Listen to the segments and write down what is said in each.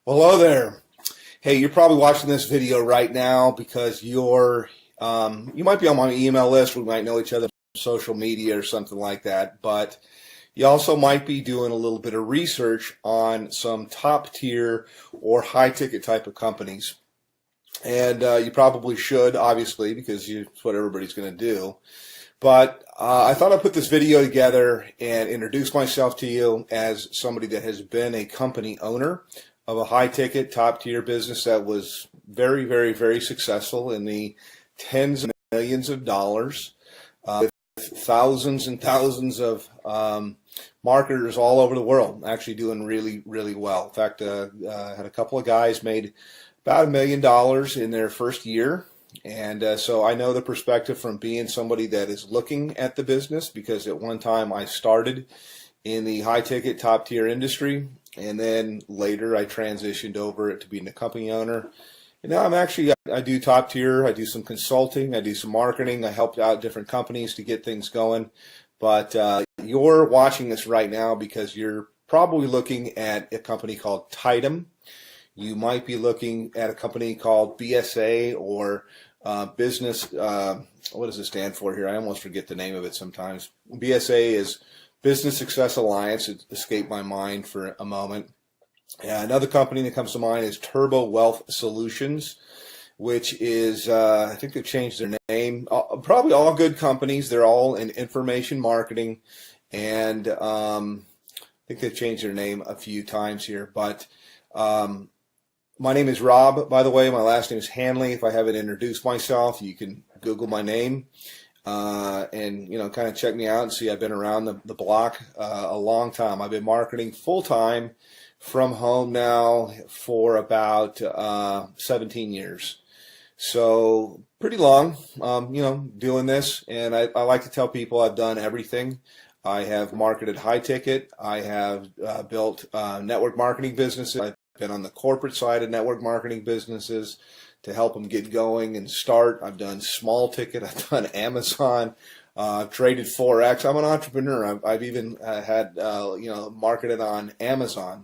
Well, hello there. Hey, you're probably watching this video right now because you might be on my email list. We might know each other on social media or something like that. But you also might be doing a little bit of research on some top tier or high ticket type of companies. And you probably should, obviously, because it's what everybody's going to do. But I thought I'd put this video together and introduce myself to you as somebody that has been a company owner of a high-ticket, top-tier business that was very, very, very successful in the tens of millions of dollars, with thousands and thousands of marketers all over the world, actually doing really, really well. In fact, I had a couple of guys made about $1 million in their first year. And so I know the perspective from being somebody that is looking at the business, because at one time I started in the high-ticket, top-tier industry, and then later I transitioned over to being a company owner. And now I do top-tier, I do some consulting, I do some marketing, I help out different companies to get things going. But you're watching this right now because you're probably looking at a company called Tidem. You might be looking at a company called BSA or business, what does it stand for here? I almost forget the name of it sometimes. BSA is Business Success Alliance. It escaped my mind for a moment. Another company that comes to mind is Turbo Wealth Solutions, which is, I think they've changed their name. Probably all good companies. They're all in information marketing. And I think they've changed their name a few times here. But my name is Rob, by the way. My last name is Hanley. If I haven't introduced myself, you can Google my name and kind of check me out and see I've been around the block a long time. I've been marketing full-time from home now for about 17 years. So pretty long, doing this. And I like to tell people I've done everything. I have marketed high ticket. I have built network marketing businesses. I've been on the corporate side of network marketing businesses to help them get going and start. I've done small ticket. I've done Amazon. I've traded Forex. I'm an entrepreneur. I've even had marketed on Amazon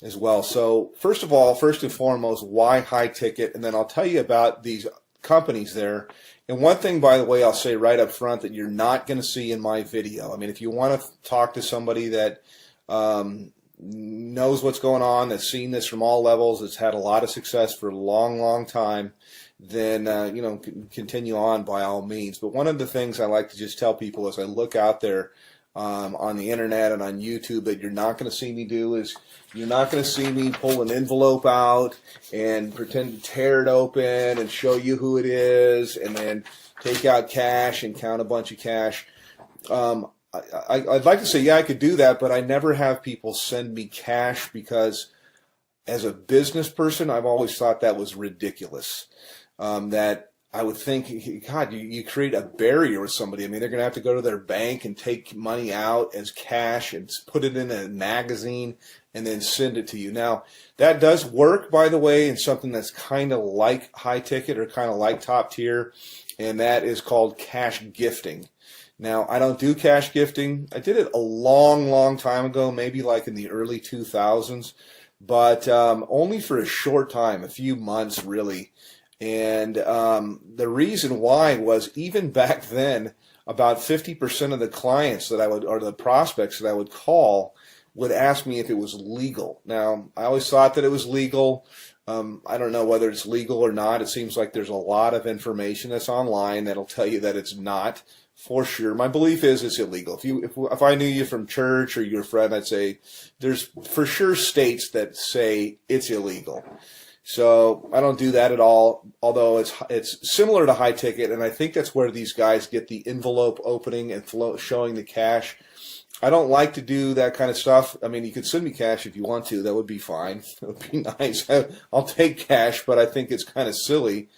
as well. So first and foremost, why high ticket? And then I'll tell you about these companies there. And one thing, by the way, I'll say right up front that you're not going to see in my video. I mean, if you want to talk to somebody that knows what's going on, that's seen this from all levels, that's had a lot of success for a long, long time, then continue on by all means. But one of the things I like to just tell people as I look out there on the internet and on YouTube that you're not going to see me do is you're not going to see me pull an envelope out and pretend to tear it open and show you who it is and then take out cash and count a bunch of cash. I'd like to say, yeah, I could do that, but I never have people send me cash because as a business person, I've always thought that was ridiculous. That I would think, God, you create a barrier with somebody. I mean, they're going to have to go to their bank and take money out as cash and put it in a magazine and then send it to you. Now, that does work, by the way, in something that's kind of like high ticket or kind of like top tier, and that is called cash gifting. Now, I don't do cash gifting. I did it a long, long time ago, maybe like in the early 2000s, but only for a short time, a few months really. And the reason why was even back then, about 50% of the clients that I would, or the prospects that I would call, would ask me if it was legal. Now, I always thought that it was legal. I don't know whether it's legal or not. It seems like there's a lot of information that's online that'll tell you that it's not. For sure. My belief is it's illegal. If I knew you from church or you're a friend, I'd say there's for sure states that say it's illegal. So I don't do that at all, although it's similar to high ticket, and I think that's where these guys get the envelope opening and showing the cash. I don't like to do that kind of stuff. I mean, you could send me cash if you want to. That would be fine. That would be nice. I'll take cash, but I think it's kind of silly.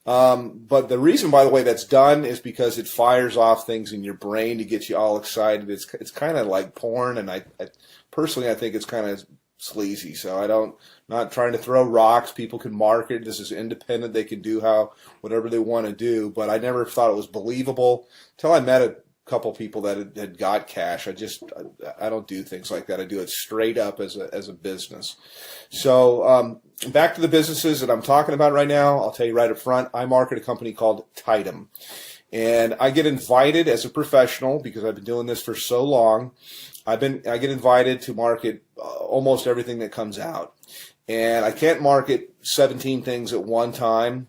But the reason, by the way, that's done is because it fires off things in your brain to get you all excited. It's kind of like porn, and I personally think it's kind of sleazy. So not trying to throw rocks. People can market. This is independent. They can do whatever they want to do. But I never thought it was believable until I met couple people that had got cash. I don't do things like that. I do it straight up as a business. So back to the businesses that I'm talking about right now. I'll tell you right up front, I market a company called Tidem. And I get invited as a professional, because I've been doing this for so long. I get invited to market almost everything that comes out. And I can't market 17 things at one time.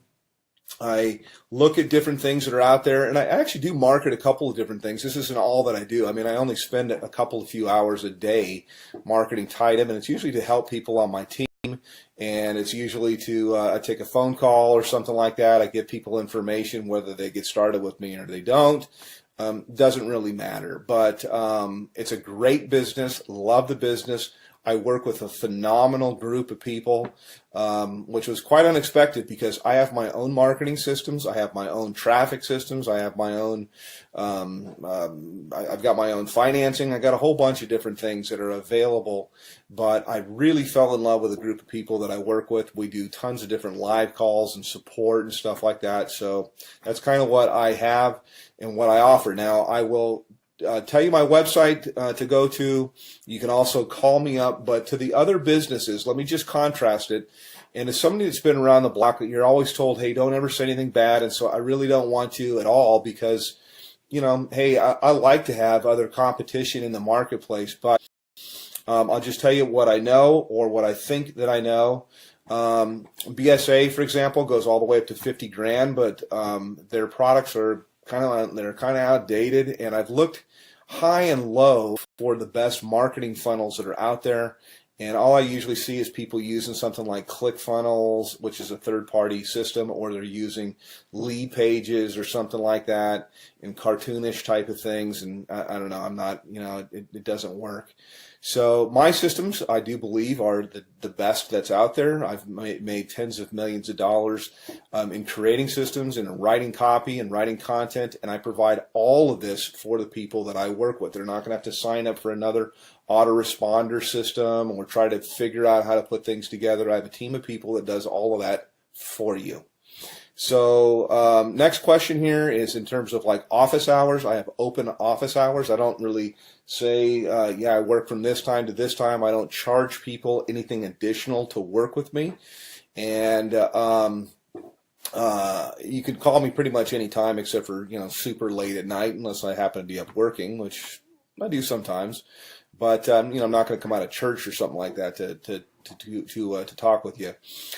I look at different things that are out there, and I actually do market a couple of different things. This isn't all that I do. I mean, I only spend a few hours a day marketing Tidem, and it's usually to help people on my team. And it's usually to I take a phone call or something like that. I give people information, whether they get started with me or they don't. Doesn't really matter. But it's a great business. Love the business. I work with a phenomenal group of people, which was quite unexpected, because I have my own marketing systems. I have my own traffic systems. I have my own, I've got my own financing. I got a whole bunch of different things that are available, but I really fell in love with a group of people that I work with. We do tons of different live calls and support and stuff like that. So that's kind of what I have and what I offer. Now, I will tell you my website to go to. You can also call me up. But to the other businesses, let me just contrast it. And as somebody that's been around the block, you're always told, hey, don't ever say anything bad. And so I really don't want to at all, because, you know, hey, I like to have other competition in the marketplace. But I'll just tell you what I know, or what I think that I know. BSA, for example, goes all the way up to 50 grand, but their products are kind of outdated, and I've looked high and low for the best marketing funnels that are out there, and all I usually see is people using something like ClickFunnels, which is a third-party system, or they're using lead pages or something like that, and cartoonish type of things, and I don't know, I'm not, you know, it doesn't work. So my systems, I do believe, are the best that's out there. I've made tens of millions of dollars in creating systems and in writing copy and writing content, and I provide all of this for the people that I work with. They're not going to have to sign up for another autoresponder system or try to figure out how to put things together. I have a team of people that does all of that for you. So next question here is in terms of like office hours. I have open office hours. I don't really say, yeah, I work from this time to this time. I don't charge people anything additional to work with me. And you can call me pretty much any time except for, you know, super late at night, unless I happen to be up working, which I do sometimes. But, you know, I'm not going to come out of church or something like that to talk with you.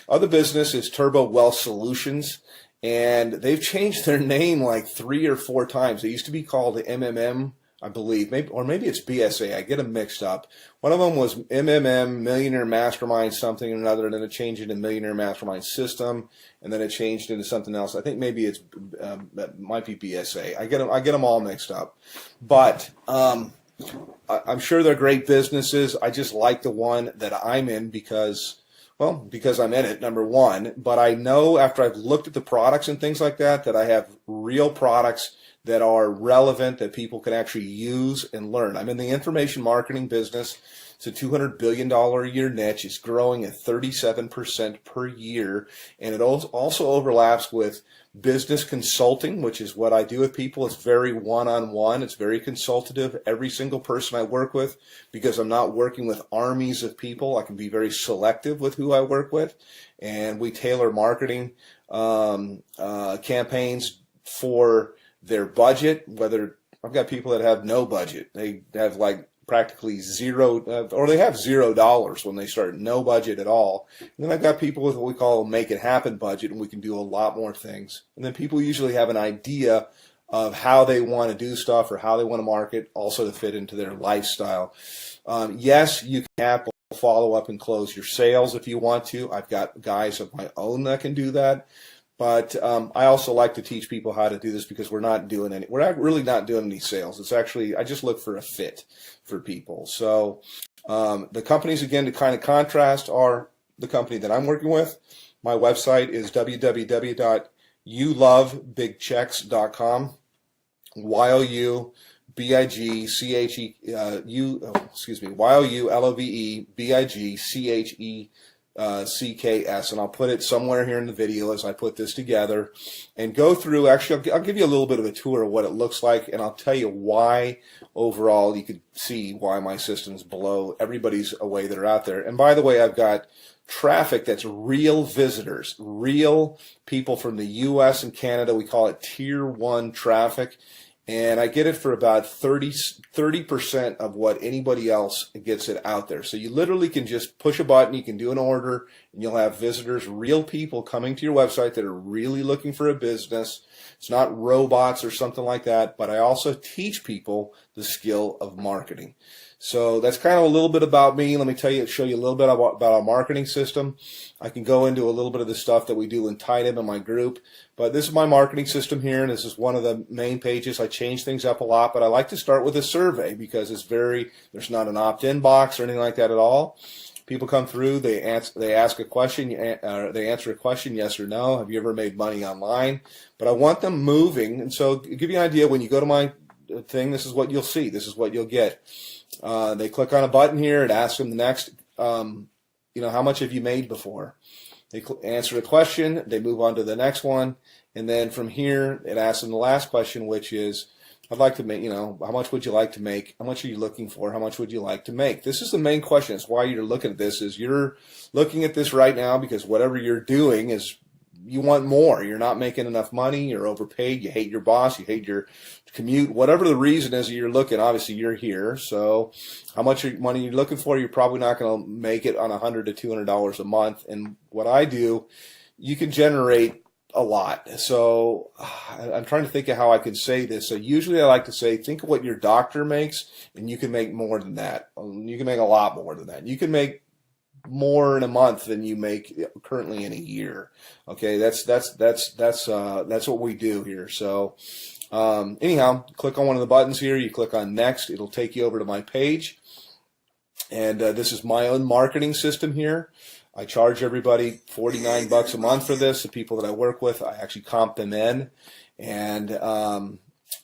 Other business is Turbo Wealth Solutions, and they've changed their name like 3 or 4 times. They used to be called the MMM, I believe, maybe it's BSA. I get them mixed up. One of them was MMM, Millionaire Mastermind something or another, and then it changed into Millionaire Mastermind System, and then it changed into something else. I think maybe it might be BSA. I get them all mixed up, but I'm sure they're great businesses. I just like the one that I'm in because I'm in it, number one. But I know after I've looked at the products and things like that, that I have real products that are relevant, that people can actually use and learn. I'm in the information marketing business. It's a $200 billion a year niche. It's growing at 37% per year. And it also overlaps with business consulting, which is what I do with people. It's very one-on-one. It's very consultative. Every single person I work with, because I'm not working with armies of people, I can be very selective with who I work with. And we tailor marketing campaigns for their budget. Whether I've got people that have no budget. They have like practically zero, or they have $0 when they start, no budget at all. And then I've got people with what we call a make it happen budget, and we can do a lot more things. And then people usually have an idea of how they want to do stuff or how they want to market, also to fit into their lifestyle. Yes, you can have follow up and close your sales if you want to. I've got guys of my own that can do that. But I also like to teach people how to do this, because we're not really not doing any sales. It's actually, I just look for a fit for people. So the companies, again, to kind of contrast, are the company that I'm working with. My website is www.youlovebigchecks.com. YOULOVEBIGCHECKS.com. CKS, and I'll put it somewhere here in the video as I put this together and go through. Actually, I'll give you a little bit of a tour of what it looks like, and I'll tell you why overall you could see why my system's below everybody's away that are out there. And by the way, I've got traffic that's real visitors, real people from the US and Canada. We call it tier 1 traffic. And I get it for about 30% of what anybody else gets it out there. So you literally can just push a button, you can do an order, and you'll have visitors, real people coming to your website that are really looking for a business. It's not robots or something like that, but I also teach people the skill of marketing. So that's kind of a little bit about me. Let me show you a little bit about our marketing system. I can go into a little bit of the stuff that we do in Tidem in my group, but this is my marketing system here, and this is one of the main pages. I change things up a lot, but I like to start with a survey because there's not an opt-in box or anything like that at all. People come through, they ask a question, they answer a question, yes or no. Have you ever made money online? But I want them moving, and so to give you an idea, when you go to my thing, this is what you'll see. This is what you'll get. They click on a button here. It asks them the next, how much have you made before? They answer the question. They move on to the next one. And then from here, it asks them the last question, which is, I'd like to make, how much would you like to make? How much are you looking for? How much would you like to make? This is the main question. It's why you're looking at this, is you're looking at this right now because whatever you're doing is you want more. You're not making enough money. You're overpaid. You hate your boss. You hate your commute. Whatever the reason is that you're looking, obviously you're here. So how much money you're looking for, you're probably not going to make it on $100 to $200 a month. And what I do, you can generate a lot. So I'm trying to think of how I can say this. So usually I like to say, think of what your doctor makes, and you can make more than that. You can make a lot more than that. You can make more in a month than you make currently in a year. Okay, that's what we do here. So anyhow, click on one of the buttons here. You click on next. It'll take you over to my page, and this is my own marketing system here. I charge everybody $49 a month for this. The people that I work with, I actually comp them in, and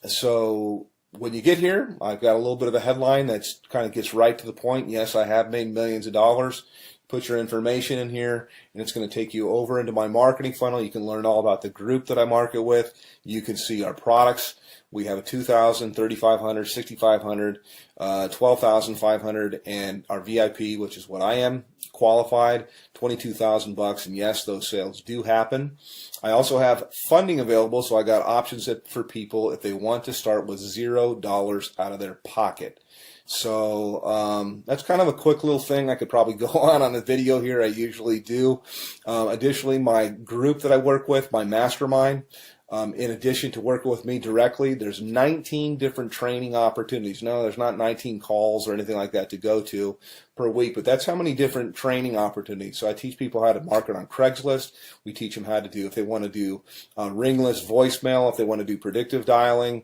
so when you get here, I've got a little bit of a headline that kind of gets right to the point. Yes, I have made millions of dollars. Put your information in here, and it's going to take you over into my marketing funnel. You can learn all about the group that I market with. You can see our products. We have a $2,000, $3,500, $6,500, $12,500, and our VIP, which is what I am, qualified, $22,000. And yes, those sales do happen. I also have funding available, so I got options for people if they want to start with $0 out of their pocket. So that's kind of a quick little thing. I could probably go on a video here. I usually do. Additionally, my group that I work with, my mastermind, in addition to working with me directly, there's 19 different training opportunities. No, there's not 19 calls or anything like that to go to per week, but that's how many different training opportunities. So I teach people how to market on Craigslist. We teach them how to do, if they want to do ringless voicemail, if they want to do predictive dialing,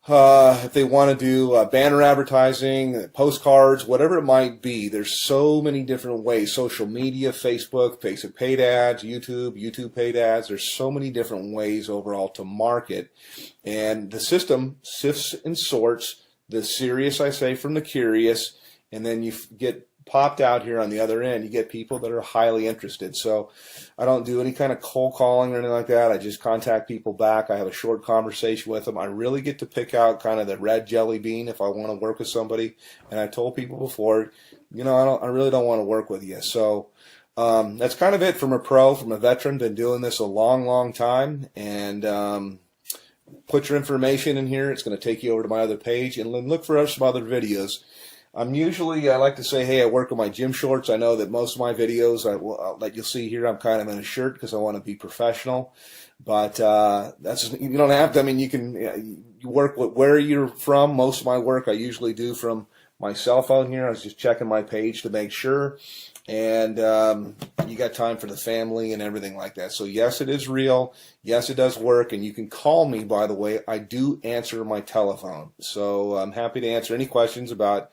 if they want to do banner advertising, postcards, whatever it might be. There's so many different ways. Social media, Facebook paid ads, YouTube paid ads. There's so many different ways overall to market. And the system sifts and sorts the serious, I say, from the curious, and then you get popped out here on the other end. You get people that are highly interested. So I don't do any kind of cold calling or anything like that. I just contact people back. I have a short conversation with them. I really get to pick out kind of the red jelly bean if I want to work with somebody. And I told people before, I really don't want to work with you. So that's kind of it from a veteran. Been doing this a long, long time. And put your information in here. It's going to take you over to my other page, and then look for some other videos. I like to say, hey, I work in my gym shorts. I know that most of my videos that you'll see here, I'm kind of in a shirt because I want to be professional. But you don't have to. I mean, you work with where you're from. Most of my work I usually do from my cell phone here. I was just checking my page to make sure. And you got time for the family and everything like that. So yes, it is real. Yes, it does work. And you can call me, by the way. I do answer my telephone. So I'm happy to answer any questions about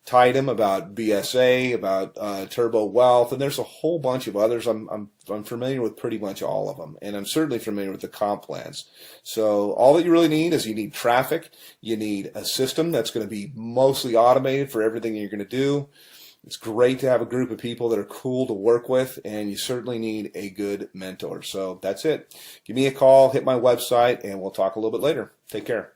Tidem, about BSA, about Turbo Wealth, and there's a whole bunch of others. I'm familiar with pretty much all of them, and I'm certainly familiar with the comp plans. So all that you really need is you need traffic. You need a system that's going to be mostly automated for everything you're going to do. It's great to have a group of people that are cool to work with, and you certainly need a good mentor. So that's it. Give me a call, hit my website, and we'll talk a little bit later. Take care.